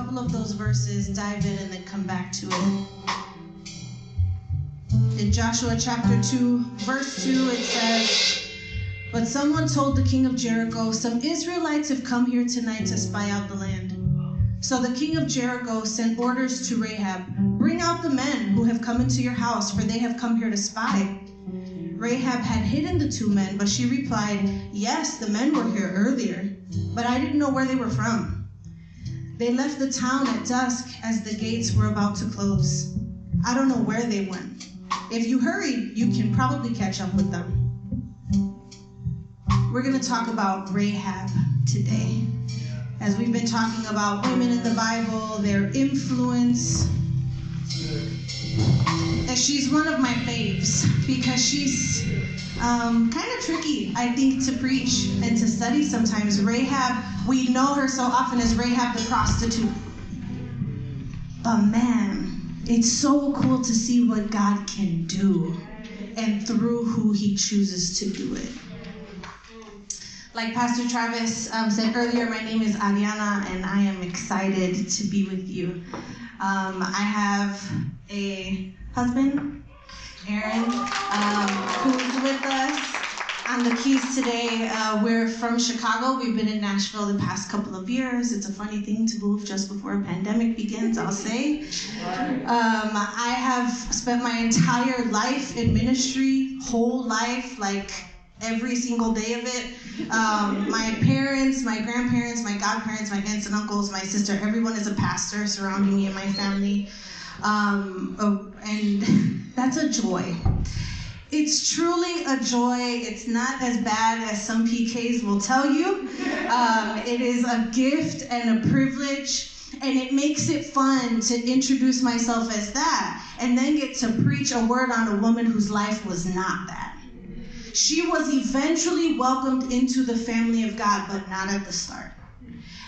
couple of those verses, dive in, and then come back to it. In Joshua chapter 2, verse 2, it says, "But someone told the king of Jericho, 'Some Israelites have come here tonight to spy out the land.' So the king of Jericho sent orders to Rahab, 'Bring out the men who have come into your house, for they have come here to spy.' Rahab had hidden the 2 men, but she replied, 'Yes, the men were here earlier, but I didn't know where they were from. They left the town at dusk as the gates were about to close. I don't know where they went. If you hurry, you can probably catch up with them.'" We're going to talk about Rahab today. As we've been talking about women in the Bible, their influence. And she's one of my faves because she's kind of tricky, I think, to preach and to study sometimes. Rahab, we know her so often as Rahab the prostitute. But man, it's so cool to see what God can do and through who he chooses to do it. Like Pastor Travis said earlier, my name is Ariana, and I am excited to be with you. I have a husband, Aaron, who's with us on the keys today. We're from Chicago. We've been in Nashville the past couple of years. It's a funny thing to move just before a pandemic begins, I'll say. I have spent my entire life in ministry, whole life, like every single day of it. My parents, my grandparents, my godparents, my aunts and uncles, my sister, everyone is a pastor surrounding me and my family. And that's a joy. It's truly a joy. It's not as bad as some PKs will tell you. It is a gift and a privilege, and it makes it fun to introduce myself as that and then get to preach a word on a woman whose life was not that. She was eventually welcomed into the family of God, but not at the start.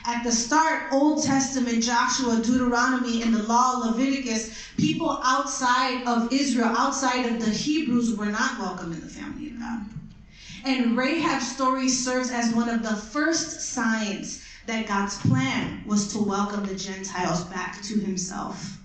At the start, Old Testament, Joshua, Deuteronomy, and the law, Leviticus, people outside of Israel, outside of the Hebrews, were not welcome in the family of God. And Rahab's story serves as one of the first signs that God's plan was to welcome the Gentiles back to himself.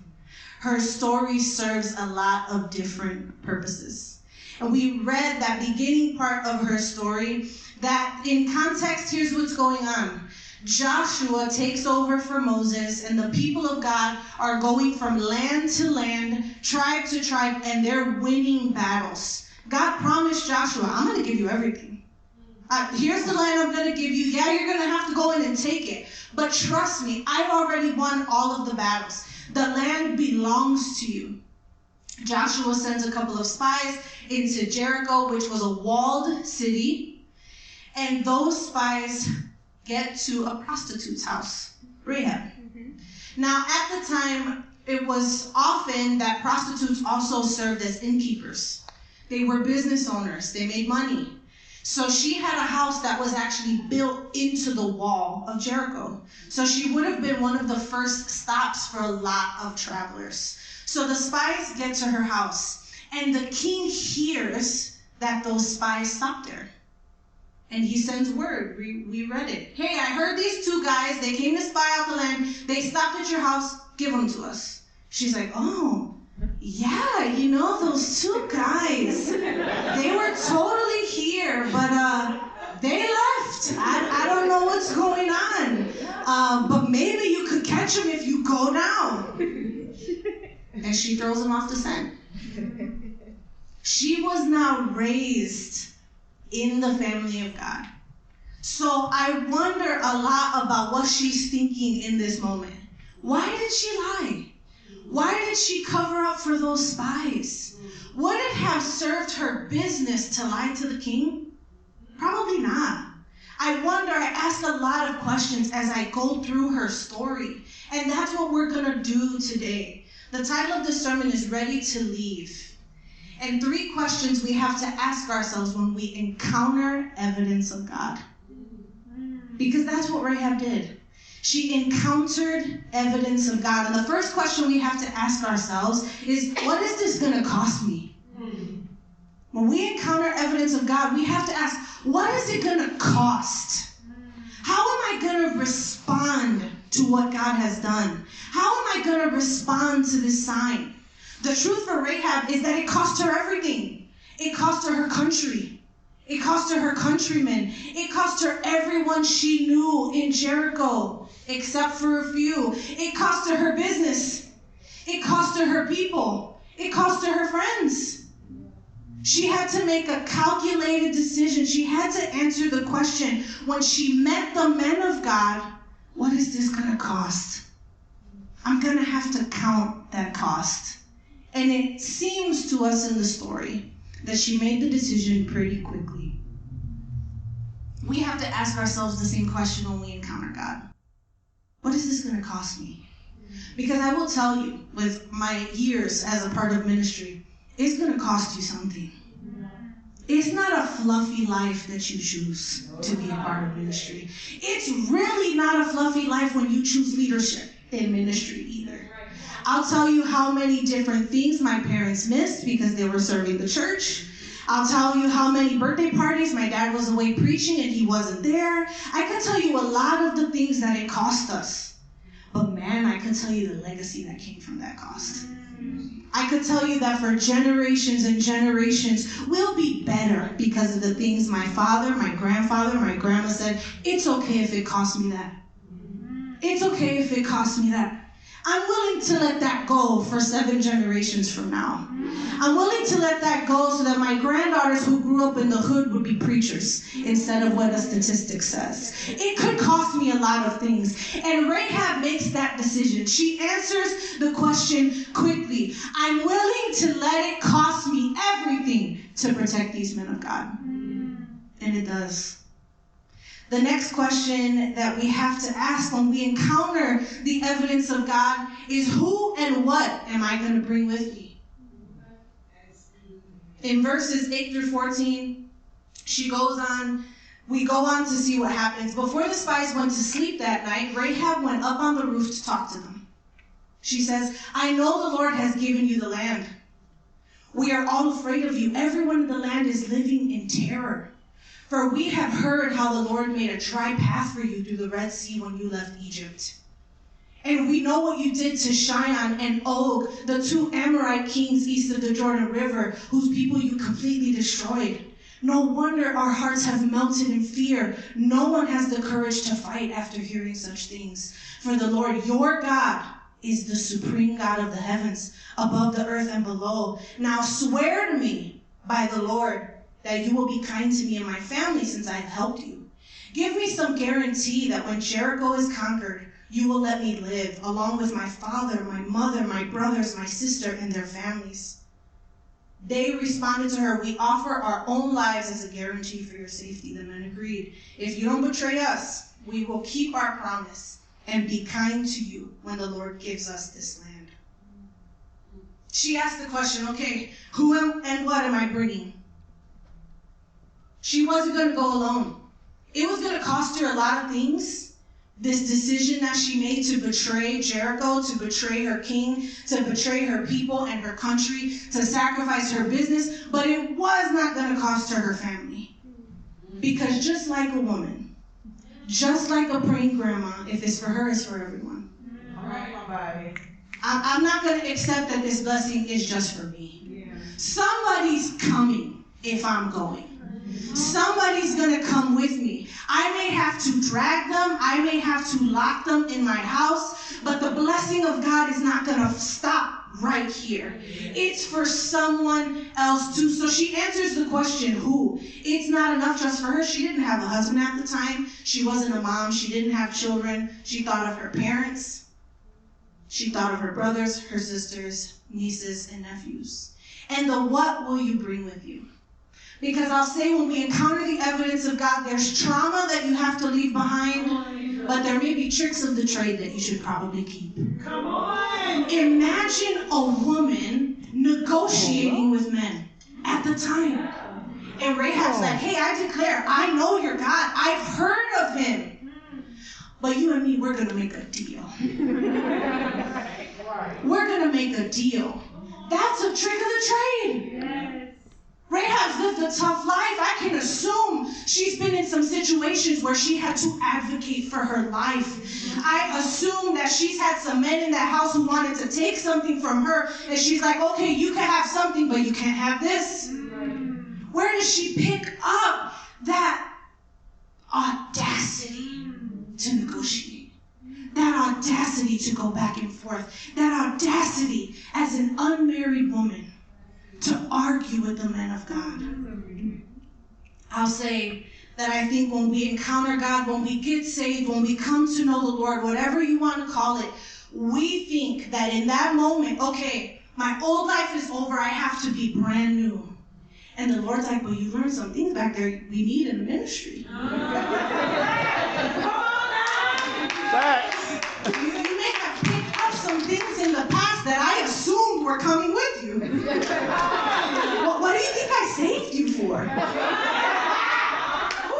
Her story serves a lot of different purposes. And we read that beginning part of her story, that in context, here's what's going on. Joshua takes over for Moses, and the people of God are going from land to land, tribe to tribe, and they're winning battles. God promised Joshua, I'm going to give you everything. Here's the land I'm going to give you. Yeah, you're going to have to go in and take it. But trust me, I've already won all of the battles. The land belongs to you. Joshua sends a couple of spies into Jericho, which was a walled city. And those spies get to a prostitute's house, Rahab. Now, at the time, it was often that prostitutes also served as innkeepers. They were business owners. They made money. So she had a house that was actually built into the wall of Jericho. So she would have been one of the first stops for a lot of travelers. So the spies get to her house, and the king hears that those spies stopped there. And he sends word. We read it. Hey, I heard these 2 guys. They came to spy out the land. They stopped at your house. Give them to us. She's like, oh, yeah, you know, those 2 guys. They were totally here, but they left. I don't know what's going on. But maybe you could catch them if you go now. And she throws them off the scent. She was now raised in the family of God. So I wonder a lot about what she's thinking in this moment. Why did she lie? Why did she cover up for those spies? Would it have served her business to lie to the king? Probably not. I wonder, I ask a lot of questions as I go through her story. And that's what we're going to do today. The title of the sermon is Ready to Leave. And 3 questions we have to ask ourselves when we encounter evidence of God. Because that's what Rahab did. She encountered evidence of God. And the first question we have to ask ourselves is, what is this going to cost me? When we encounter evidence of God, we have to ask, what is it going to cost? How am I going to respond to what God has done? How am I going to respond to this sign? The truth for Rahab is that it cost her everything. It cost her her country. It cost her her countrymen. It cost her everyone she knew in Jericho, except for a few. It cost her her business. It cost her her people. It cost her her friends. She had to make a calculated decision. She had to answer the question when she met the men of God, what is this going to cost? I'm going to have to count that cost. And it seems to us in the story that she made the decision pretty quickly. We have to ask ourselves the same question when we encounter God. What is this going to cost me? Because I will tell you, with my years as a part of ministry, it's going to cost you something. It's not a fluffy life that you choose to be a part of ministry. It's really not a fluffy life when you choose leadership in ministry either. I'll tell you how many different things my parents missed because they were serving the church. I'll tell you how many birthday parties my dad was away preaching and he wasn't there. I can tell you a lot of the things that it cost us. But man, I can tell you the legacy that came from that cost. I could tell you that for generations and generations, we'll be better because of the things my father, my grandfather, my grandma said. It's okay if it costs me that. It's okay if it costs me that. I'm willing to let that go for 7 generations from now. I'm willing to let that go so that my granddaughters who grew up in the hood would be preachers instead of what a statistic says. It could cost me a lot of things. And Rahab makes that decision. She answers the question quickly. I'm willing to let it cost me everything to protect these men of God. And it does. The next question that we have to ask when we encounter the evidence of God is, who and what am I going to bring with me? In verses 8 through 14, we go on to see what happens. Before the spies went to sleep that night, Rahab went up on the roof to talk to them. She says, I know the Lord has given you the land. We are all afraid of you. Everyone in the land is living in terror. For we have heard how the Lord made a dry path for you through the Red Sea when you left Egypt. And we know what you did to Shion and Og, the 2 Amorite kings east of the Jordan River, whose people you completely destroyed. No wonder our hearts have melted in fear. No one has the courage to fight after hearing such things. For the Lord your God is the supreme God of the heavens, above the earth and below. Now swear to me by the Lord that you will be kind to me and my family since I have helped you. Give me some guarantee that when Jericho is conquered, you will let me live, along with my father, my mother, my brothers, my sister, and their families. They responded to her, we offer our own lives as a guarantee for your safety. The men agreed. If you don't betray us, we will keep our promise and be kind to you when the Lord gives us this land. She asked the question, okay, who and what am I bringing? She wasn't going to go alone. It was going to cost her a lot of things. This decision that she made to betray Jericho, to betray her king, to betray her people and her country, to sacrifice her business, but it was not going to cost her her family. Because just like a woman, just like a praying grandma, if it's for her, it's for everyone. I'm not going to accept that this blessing is just for me. Somebody's coming if I'm going. Somebody's going to come with me. I may have to drag them. I may have to lock them in my house. But the blessing of God is not going to stop right here. It's for someone else too. So she answers the question, who? It's not enough just for her. She didn't have a husband at the time. She wasn't a mom. She didn't have children. She thought of her parents. She thought of her brothers, her sisters, nieces, and nephews. And the what will you bring with you? Because I'll say when we encounter the evidence of God, there's trauma that you have to leave behind, but there may be tricks of the trade that you should probably keep. Come on! Imagine a woman negotiating with men at the time. And Rahab's like, hey, I declare, I know your God. I've heard of him. But you and me, we're going to make a deal. We're going to make a deal. That's a trick of the trade. Rahab's lived a tough life. I can assume she's been in some situations where she had to advocate for her life. I assume that she's had some men in that house who wanted to take something from her, and she's like, okay, you can have something, but you can't have this. Where does she pick up that audacity to negotiate? That audacity to go back and forth? That audacity as an unmarried woman to argue with the men of God? I'll say that I think when we encounter God, when we get saved, when we come to know the Lord, whatever you want to call it, we think that in that moment, okay, my old life is over, I have to be brand new. And the Lord's like, well, you learned some things back there we need in the ministry. Come on now. You may have picked up some things in the past that I assumed were coming with you. What do you think I saved you for?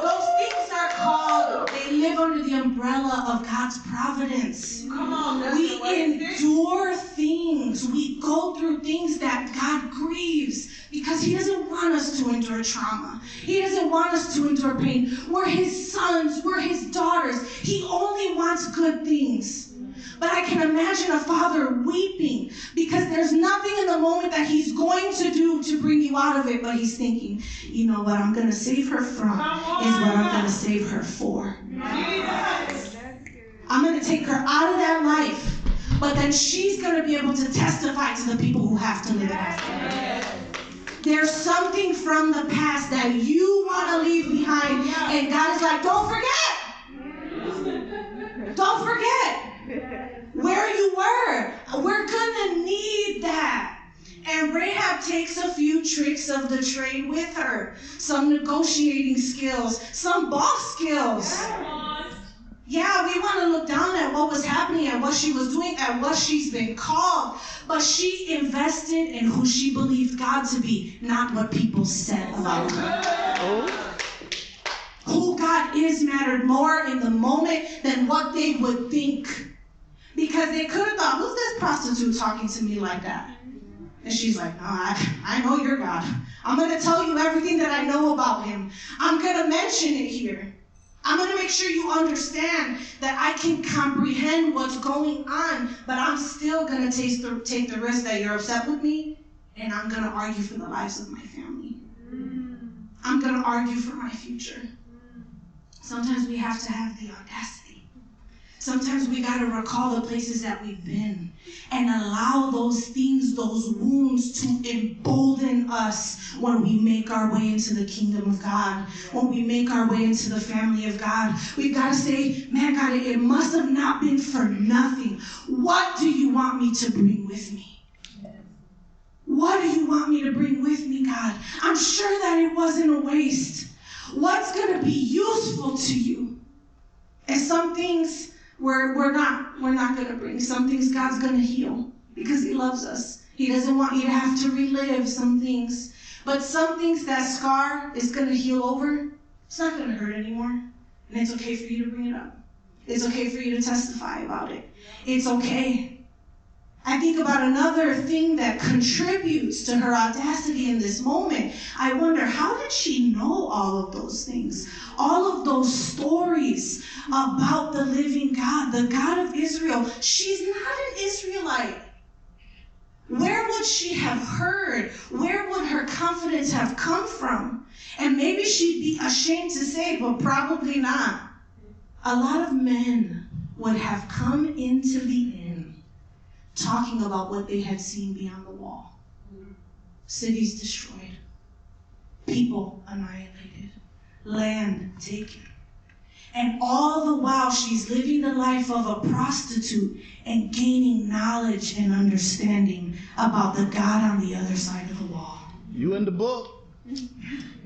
Those things are called, they live under the umbrella of God's providence. Come on, we endure things. We go through things that God grieves because he doesn't want us to endure trauma. He doesn't want us to endure pain. We're his sons. We're his daughters. He only wants good things. But I can imagine a father weeping because there's nothing in the moment that he's going to do to bring you out of it, but he's thinking, you know what I'm going to save her from is what I'm going to save her for. I'm going to take her out of that life, but then she's going to be able to testify to the people who have to live it after her. There's something from the past that you want to leave behind, and God is like, don't forget. Don't forget where you were. We're going to need that. And Rahab takes a few tricks of the trade with her. Some negotiating skills, some boss skills. Yeah, we want to look down at what was happening and what she was doing and what she's been called. But she invested in who she believed God to be, not what people said about her. Who God is mattered more in the moment than what they would think. Because they could have thought, who's this prostitute talking to me like that? And she's like, no, I know your God. I'm going to tell you everything that I know about him. I'm going to mention it here. I'm going to make sure you understand that I can comprehend what's going on, but I'm still going to take the risk that you're upset with me, and I'm going to argue for the lives of my family. I'm going to argue for my future. Sometimes we have to have the audacity. Sometimes we got to recall the places that we've been and allow those things, those wounds to embolden us when we make our way into the kingdom of God, when we make our way into the family of God. We've got to say, man, God, it must have not been for nothing. What do you want me to bring with me? What do you want me to bring with me, God? I'm sure that it wasn't a waste. What's going to be useful to you? And some things we're not going to bring. Some things God's going to heal because he loves us. He doesn't want you to have to relive some things. But some things that scar is going to heal over, it's not going to hurt anymore. And it's okay for you to bring it up. It's okay for you to testify about it. It's okay. I think about another thing that contributes to her audacity in this moment. I wonder, how did she know all of those things? All of those stories about the living God, the God of Israel. She's not an Israelite. Where would she have heard? Where would her confidence have come from? And maybe she'd be ashamed to say, but probably not. A lot of men would have come into the inn talking about what they had seen beyond the wall. Cities destroyed. People annihilated. Land taken. And all the while she's living the life of a prostitute and gaining knowledge and understanding about the God on the other side of the wall. You in the book?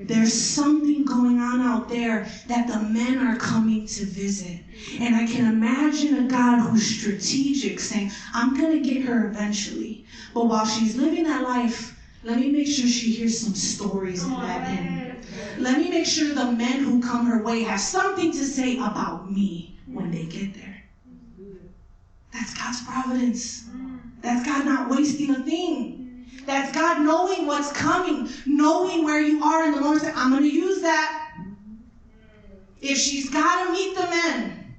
There's something going on out there that the men are coming to visit. And I can imagine a God who's strategic saying, I'm going to get her eventually. But while she's living that life, let me make sure she hears some stories in that inn. Let me make sure the men who come her way have something to say about me when they get there. That's God's providence. That's God not wasting a thing. That's God knowing what's coming, knowing where you are in the moment. I'm going to use that. If she's got to meet the men,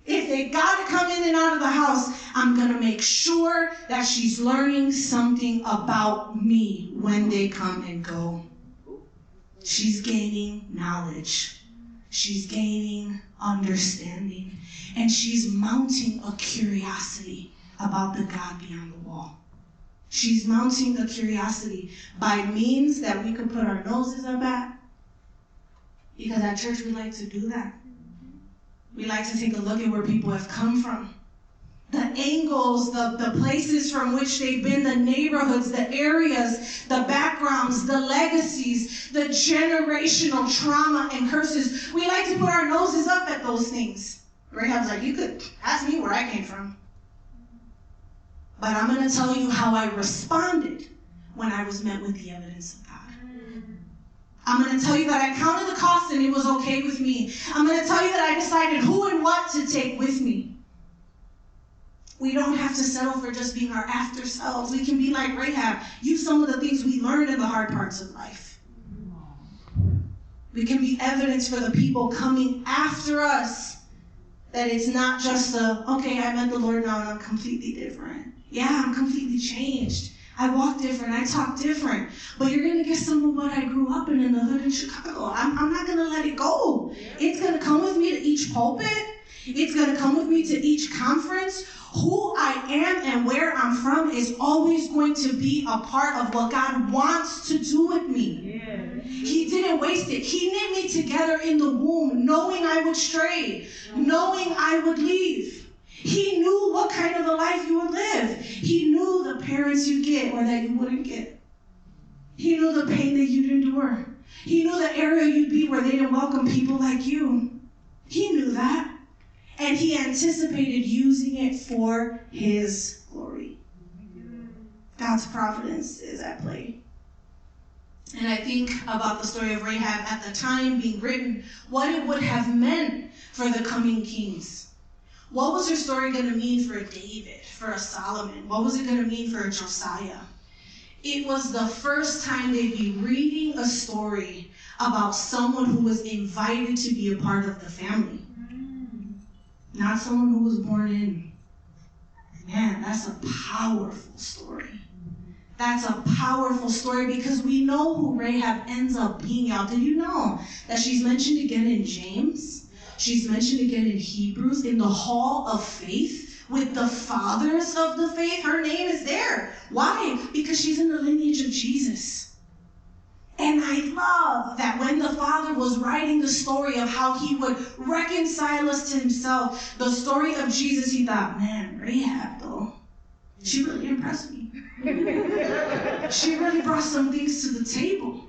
if they got to come in and out of the house, I'm going to make sure that she's learning something about me when they come and go. She's gaining knowledge. She's gaining understanding. And she's mounting a curiosity about the God beyond the wall. She's mounting a curiosity by means that we could put our noses up at. Because at church we like to do that. We like to take a look at where people have come from. The angles, the places from which they've been, the neighborhoods, the areas, the backgrounds, the legacies, the generational trauma and curses. We like to put our noses up at those things. Rahab's like, you could ask me where I came from. But I'm going to tell you how I responded when I was met with the evidence of God. I'm going to tell you that I counted the cost and it was okay with me. I'm going to tell you that I decided who and what to take with me. We don't have to settle for just being our after selves. We can be like Rahab, use some of the things we learned in the hard parts of life. We can be evidence for the people coming after us that it's not just okay, I met the Lord now and I'm completely different. Yeah, I'm completely changed. I walk different. I talk different. But you're going to get some of what I grew up in the hood in Chicago. I'm not going to let it go. It's going to come with me to each pulpit. It's going to come with me to each conference. Who I am and where I'm from is always going to be a part of what God wants to do with me. Yeah. He didn't waste it. He knit me together in the womb, knowing I would stray, knowing I would leave. He knew what kind of a life you would live. He knew the parents you'd get or that you wouldn't get. He knew the pain that you'd endure. He knew the area you'd be where they didn't welcome people like you. He knew that. And he anticipated using it for his glory. God's providence is at play. And I think about the story of Rahab at the time being written, what it would have meant for the coming kings. What was her story going to mean for a David, for a Solomon? What was it going to mean for a Josiah? It was the first time they'd be reading a story about someone who was invited to be a part of the family. Not someone who was born in. Man, that's a powerful story. That's a powerful story because we know who Rahab ends up being. Y'all, did you know that she's mentioned again in James? She's mentioned again in Hebrews, in the hall of faith with the fathers of the faith. Her name is there. Why? Because she's in the lineage of Jesus. And I love that when the Father was writing the story of how he would reconcile us to himself, the story of Jesus, he thought, man, Rahab, though, she really impressed me. She really brought some things to the table.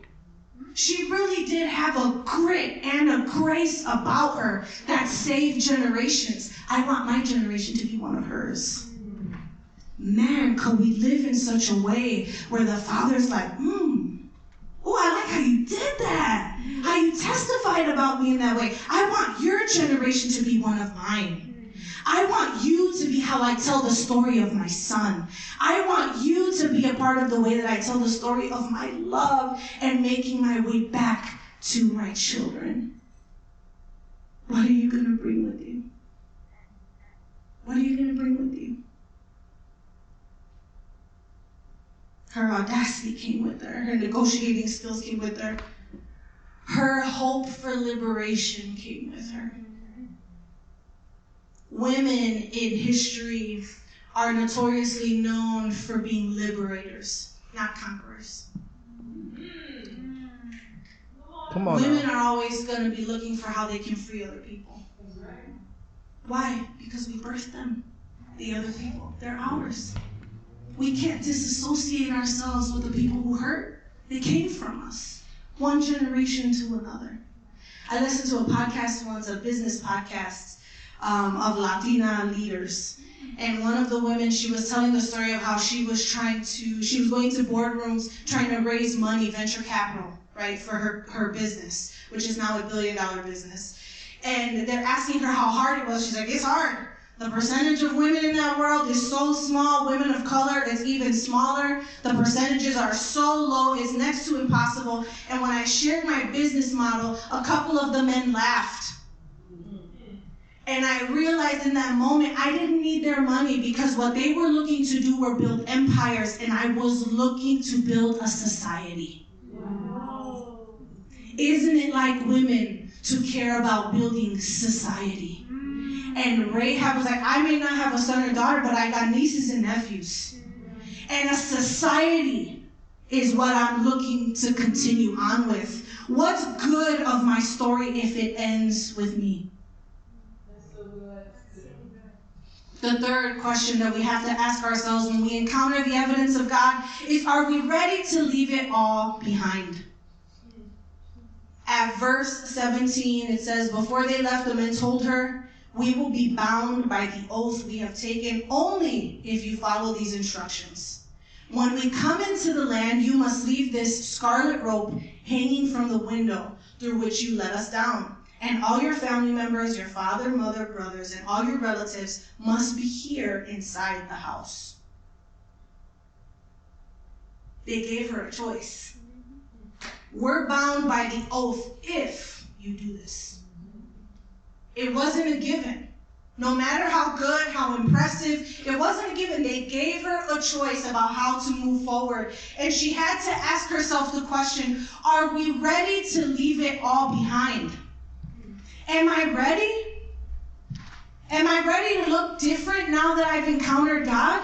She really did have a grit and a grace about her that saved generations. I want my generation to be one of hers. Man, could we live in such a way where the Father's like, oh, I like how you did that. How you testified about me in that way. I want your generation to be one of mine. I want you to be how I tell the story of my son. I want you to be a part of the way that I tell the story of my love and making my way back to my children. What are you going to bring with you? What are you going to bring with you? Her audacity came with her. Her negotiating skills came with her. Her hope for liberation came with her. Women in history are notoriously known for being liberators, not conquerors. Come on. Women are always going to be looking for how they can free other people. Why? Because we birthed them, the other people. They're ours. We can't disassociate ourselves with the people who hurt. They came from us, one generation to another. I listened to a podcast once, a business podcast of Latina leaders. And one of the women, she was telling the story of how she was going to boardrooms trying to raise money, venture capital, right, for her business, which is now $1 billion business. And they're asking her how hard it was. She's like, it's hard. The percentage of women in that world is so small. Women of color is even smaller. The percentages are so low, it's next to impossible. And when I shared my business model, a couple of the men laughed. And I realized in that moment, I didn't need their money because what they were looking to do were build empires, and I was looking to build a society. Wow. Isn't it like women to care about building society? And Rahab was like, I may not have a son or daughter, but I got nieces and nephews. And a society is what I'm looking to continue on with. What's good of my story if it ends with me? The third question that we have to ask ourselves when we encounter the evidence of God is, are we ready to leave it all behind? At verse 17, it says, before they left, the men told her, we will be bound by the oath we have taken only if you follow these instructions. When we come into the land, you must leave this scarlet rope hanging from the window through which you let us down. And all your family members, your father, mother, brothers, and all your relatives must be here inside the house. They gave her a choice. We're bound by the oath if you do this. It wasn't a given. No matter how good, how impressive, it wasn't a given. They gave her a choice about how to move forward. And she had to ask herself the question, are we ready to leave it all behind? Am I ready? Am I ready to look different now that I've encountered God?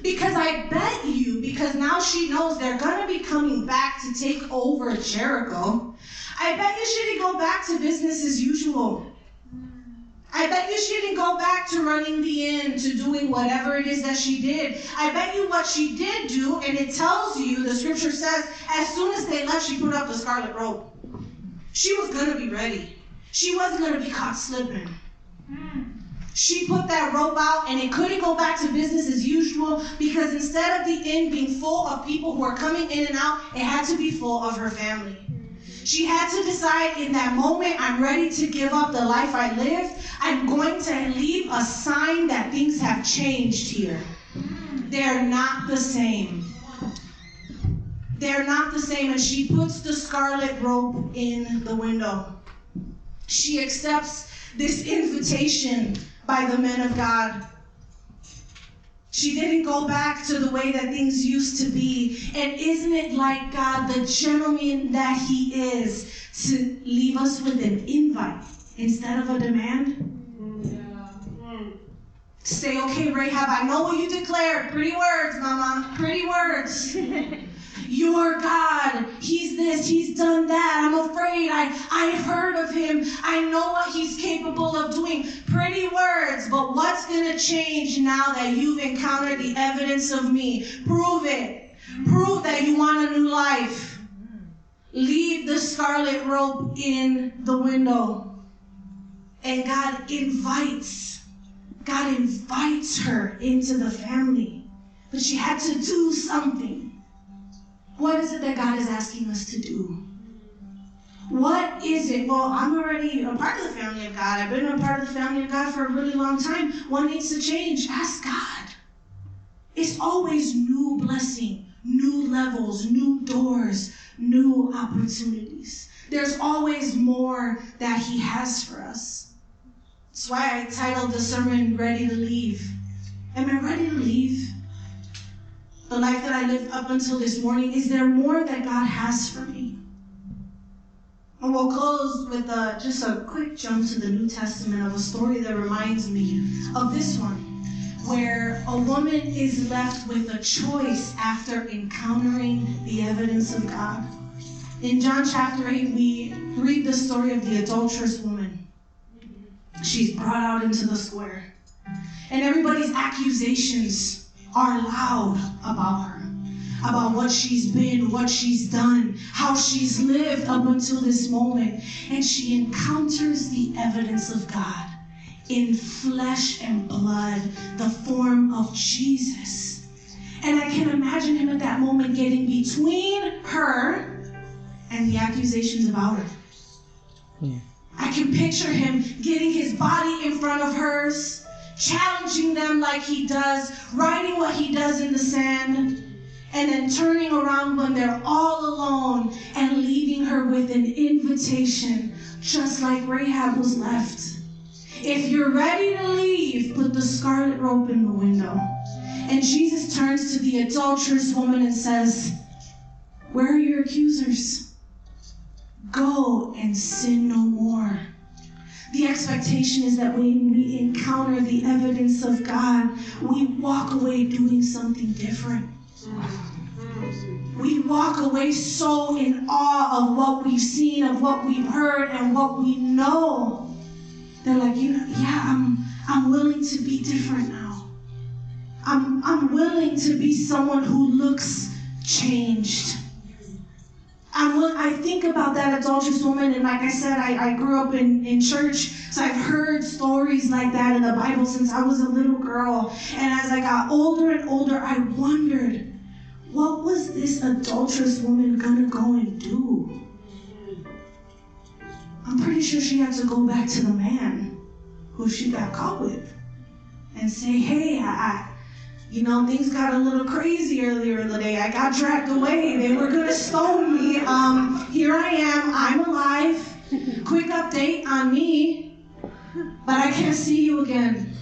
Because I bet you, because now she knows they're going to be coming back to take over Jericho, I bet you she didn't go back to business as usual. I bet you she didn't go back to running the inn, to doing whatever it is that she did. I bet you what she did do, and it tells you, the scripture says, as soon as they left, she put up the scarlet rope. She was going to be ready. She wasn't going to be caught slipping. She put that rope out, and it couldn't go back to business as usual because instead of the inn being full of people who are coming in and out, it had to be full of her family. She had to decide in that moment, I'm ready to give up the life I lived. I'm going to leave a sign that things have changed here. They're not the same. They're not the same. And she puts the scarlet rope in the window. She accepts this invitation by the men of God. She didn't go back to the way that things used to be. And isn't it like God, the gentleman that he is, to leave us with an invite instead of a demand? Say, okay, Rahab, I know what you declared. Pretty words, Mama. Pretty words. You're God. He's this. He's done that. I'm afraid. I've heard of him. I know what he's capable of doing. Pretty words. But what's going to change now that you've encountered the evidence of me? Prove it. Prove that you want a new life. Leave the scarlet rope in the window. And God invites her into the family. But she had to do something. What is it that God is asking us to do? What is it? Well, I'm already a part of the family of God. I've been a part of the family of God for a really long time. What needs to change? Ask God. It's always new blessing, new levels, new doors, new opportunities. There's always more that he has for us. That's why I titled the sermon, Ready to Leave. Am I ready to leave? The life that I lived up until this morning, is there more that God has for me? And we'll close with just a quick jump to the New Testament of a story that reminds me of this one, where a woman is left with a choice after encountering the evidence of God. In John chapter 8, we read the story of the adulterous woman. She's brought out into the square, and everybody's accusations are loud about her, about what she's been, what she's done, how she's lived up until this moment. And she encounters the evidence of God in flesh and blood, the form of Jesus. And I can imagine him at that moment getting between her and the accusations about her. I can picture him getting his body in front of hers, challenging them like he does, writing what he does in the sand, and then turning around when they're all alone and leaving her with an invitation, just like Rahab was left. If you're ready to leave, put the scarlet rope in the window. And Jesus turns to the adulterous woman and says, where are your accusers? Go and sin no more. The expectation is that when we encounter the evidence of God, we walk away doing something different. We walk away so in awe of what we've seen, of what we've heard, and what we know. They're like, I'm willing to be different now. I'm willing to be someone who looks changed. I think about that adulterous woman, and like I said, I grew up in church, so I've heard stories like that in the Bible since I was a little girl. And as I got older and older, I wondered, what was this adulterous woman gonna go and do? I'm pretty sure she had to go back to the man who she got caught with and say, hey, things got a little crazy earlier in the day. I got dragged away. They were gonna stone me. Here I am. I'm alive. Quick update on me, but I can't see you again.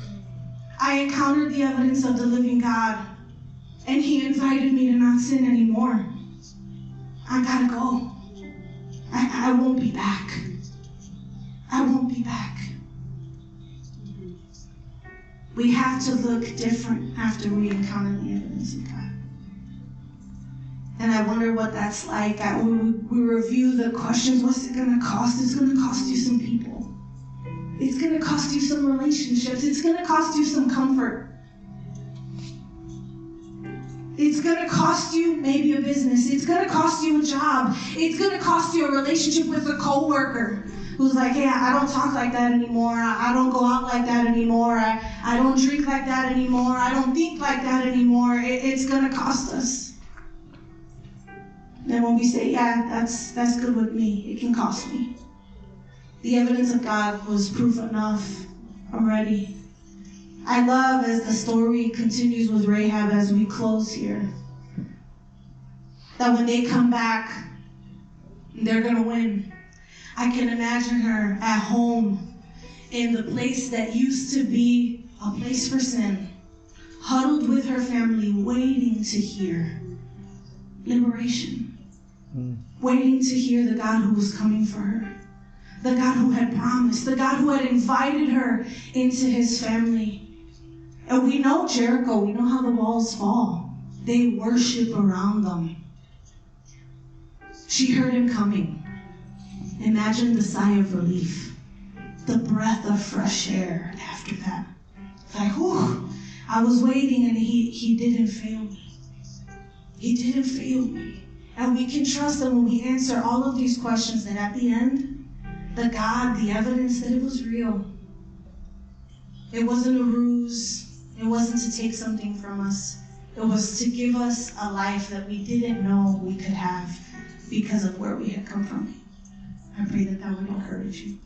I encountered the evidence of the living God, and he invited me to not sin anymore. I gotta go. I won't be back. I won't be back. We have to look different after we encounter the evidence of God. And I wonder what that's like. We review the questions. What's it going to cost? It's going to cost you some people. It's going to cost you some relationships. It's going to cost you some comfort. It's going to cost you maybe a business. It's going to cost you a job. It's going to cost you a relationship with a coworker who's like, hey, I don't talk like that anymore. I don't go out like that anymore. I don't drink like that anymore. I don't think like that anymore. It's going to cost us. And when we say, yeah, that's good with me, it can cost me. The evidence of God was proof enough. I'm ready. I love as the story continues with Rahab as we close here, that when they come back, they're going to win. I can imagine her at home in the place that used to be a place for sin, huddled with her family, waiting to hear liberation, waiting to hear the God who was coming for her, the God who had promised, the God who had invited her into his family. And we know Jericho, we know how the walls fall. They worship around them. She heard him coming. Imagine the sigh of relief, the breath of fresh air after that. Like, whew, I was waiting and he didn't fail me. He didn't fail me. And we can trust that when we answer all of these questions, that at the end, the evidence that it was real. It wasn't a ruse. It wasn't to take something from us. It was to give us a life that we didn't know we could have because of where we had come from. I pray that would encourage you.